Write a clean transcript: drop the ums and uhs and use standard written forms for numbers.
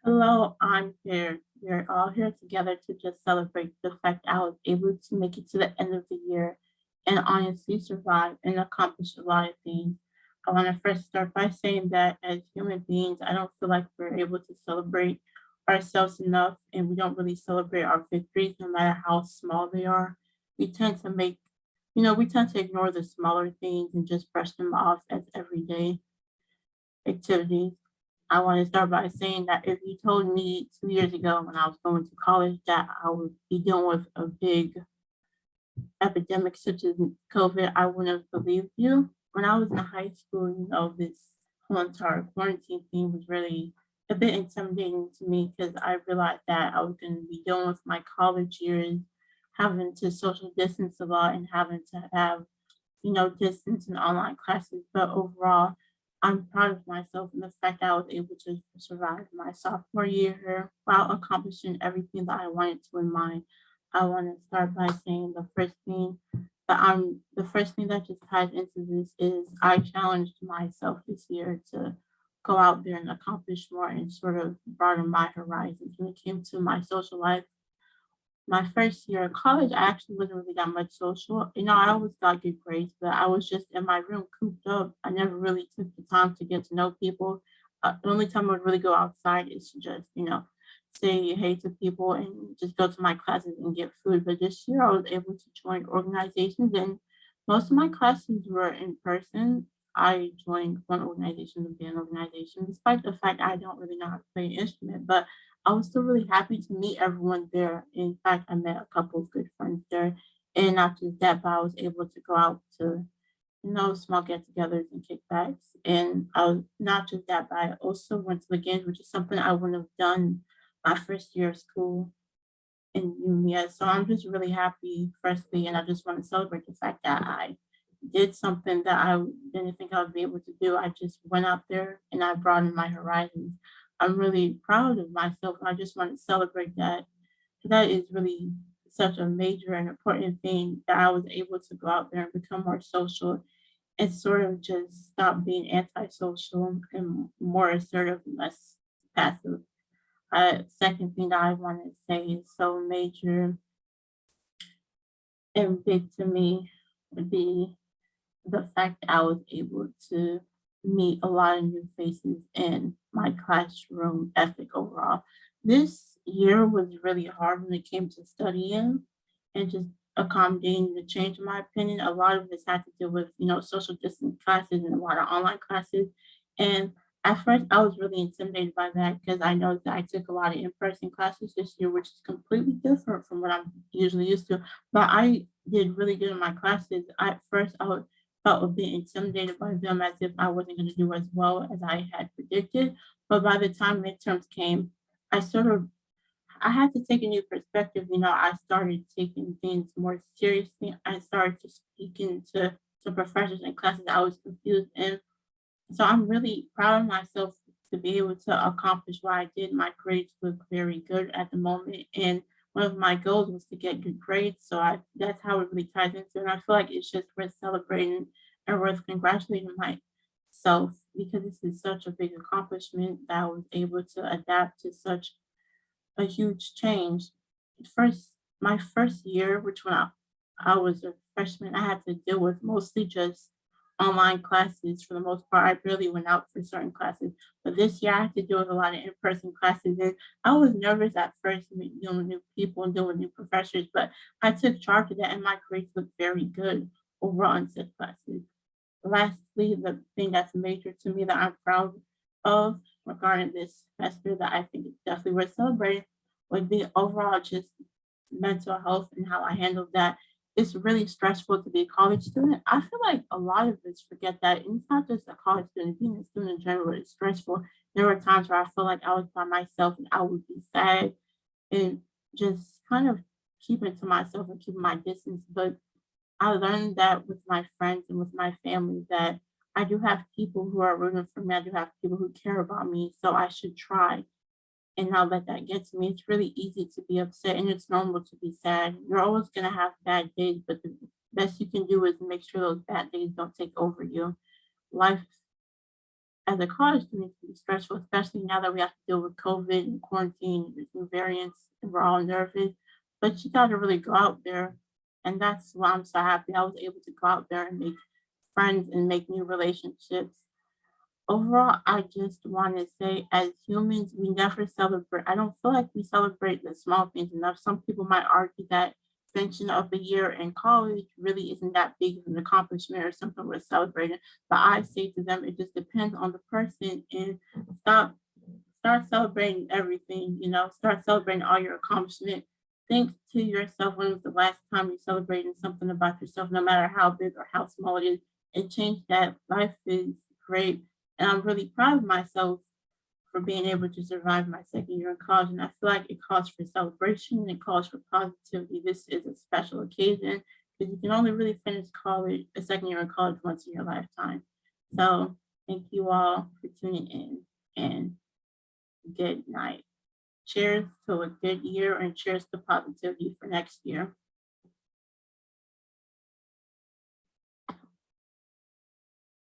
Hello, I'm here. We're all here together to just celebrate the fact I was able to make it to the end of the year and honestly survive and accomplish a lot of things. I want to first start by saying that as human beings, I don't feel like we're able to celebrate ourselves enough, and we don't really celebrate our victories, no matter how small they are. We tend to make, we tend to ignore the smaller things and just brush them off as everyday activities. I want to start by saying that if you told me 2 years ago when I was going to college that I would be dealing with a big epidemic such as COVID, I wouldn't have believed you. When I was in high school, this whole entire quarantine thing was really a bit intimidating to me because I realized that I was going to be dealing with my college years, having to social distance a lot and having to have distance and online classes. But overall, I'm proud of myself and the fact that I was able to survive my sophomore year while accomplishing everything that I wanted to in mind. I want to start by saying the first thing that just ties into this is I challenged myself this year to go out there and accomplish more and sort of broaden my horizons when it came to my social life. My first year of college, I actually wasn't really that much social. I always got good grades, but I was just in my room cooped up. I never really took the time to get to know people. The only time I would really go outside is to just, say hey to people and just go to my classes and get food. But this year, I was able to join organizations, and most of my classes were in person. I joined one organization, the band organization, despite the fact I don't really know how to play an instrument. But I was still really happy to meet everyone there. In fact, I met a couple of good friends there. And not just that, but I was able to go out to, small get-togethers and kickbacks. And I was not just that, but I also went to the games, which is something I wouldn't have done my first year of school in uni. So I'm just really happy, firstly, and I just want to celebrate the fact that I did something that I didn't think I would be able to do. I just went out there and I broadened my horizons. I'm really proud of myself, and I just want to celebrate that. That is really such a major and important thing that I was able to go out there and become more social and sort of just stop being antisocial and more assertive and less passive. Second thing that I want to say is so major and big to me would be the fact that I was able to meet a lot of new faces in my classroom ethic overall. This year was really hard when it came to studying and just accommodating the change, in my opinion. A lot of this had to do with, social distance classes and a lot of online classes. And at first, I was really intimidated by that because I know that I took a lot of in person classes this year, which is completely different from what I'm usually used to. But I did really good in my classes. At first, felt a bit intimidated by them as if I wasn't going to do as well as I had predicted. But by the time midterms came, I sort of I had to take a new perspective. I started taking things more seriously. I started to speaking to professors and classes I was confused in. So I'm really proud of myself to be able to accomplish what I did. My grades look very good at the moment, and one of my goals was to get good grades. So that's how it really ties into, and I feel like it's just worth celebrating and worth congratulating myself because this is such a big accomplishment that I was able to adapt to such a huge change. My first year, which when I was a freshman, I had to deal with mostly just online classes for the most part. I barely went out for certain classes. But this year I had to deal with a lot of in-person classes. And I was nervous at first dealing with new people and dealing with new professors, but I took charge of that and my grades looked very good overall in said classes. Lastly, the thing that's major to me that I'm proud of regarding this semester that I think is definitely worth celebrating would be overall just mental health and how I handled that. It's really stressful to be a college student. I feel like a lot of us forget that. And it's not just a college student, being a student in general is stressful. There were times where I feel like I was by myself and I would be sad and just kind of keeping to myself and keeping my distance. But I learned that with my friends and with my family that I do have people who are rooting for me. I do have people who care about me. So I should try and not let that get to me. It's really easy to be upset and it's normal to be sad. You're always going to have bad days, but the best you can do is make sure those bad days don't take over you. Life as a college student, it can be stressful, especially now that we have to deal with COVID and quarantine, there's new variants, and we're all nervous. But you got to really go out there. And that's why I'm so happy I was able to go out there and make friends and make new relationships. Overall, I just want to say, as humans, we never celebrate. I don't feel like we celebrate the small things enough. Some people might argue that finishing up a year in college really isn't that big of an accomplishment or something worth celebrating. But I say to them, it just depends on the person, and stop start celebrating everything, start celebrating all your accomplishments. Think to yourself, when was the last time you celebrated something about yourself, no matter how big or how small it is, and change that. Life is great. And I'm really proud of myself for being able to survive my second year in college. And I feel like it calls for celebration and it calls for positivity. This is a special occasion because you can only really finish college, a second year in college, once in your lifetime. So thank you all for tuning in, and good night. Cheers to a good year and cheers to positivity for next year.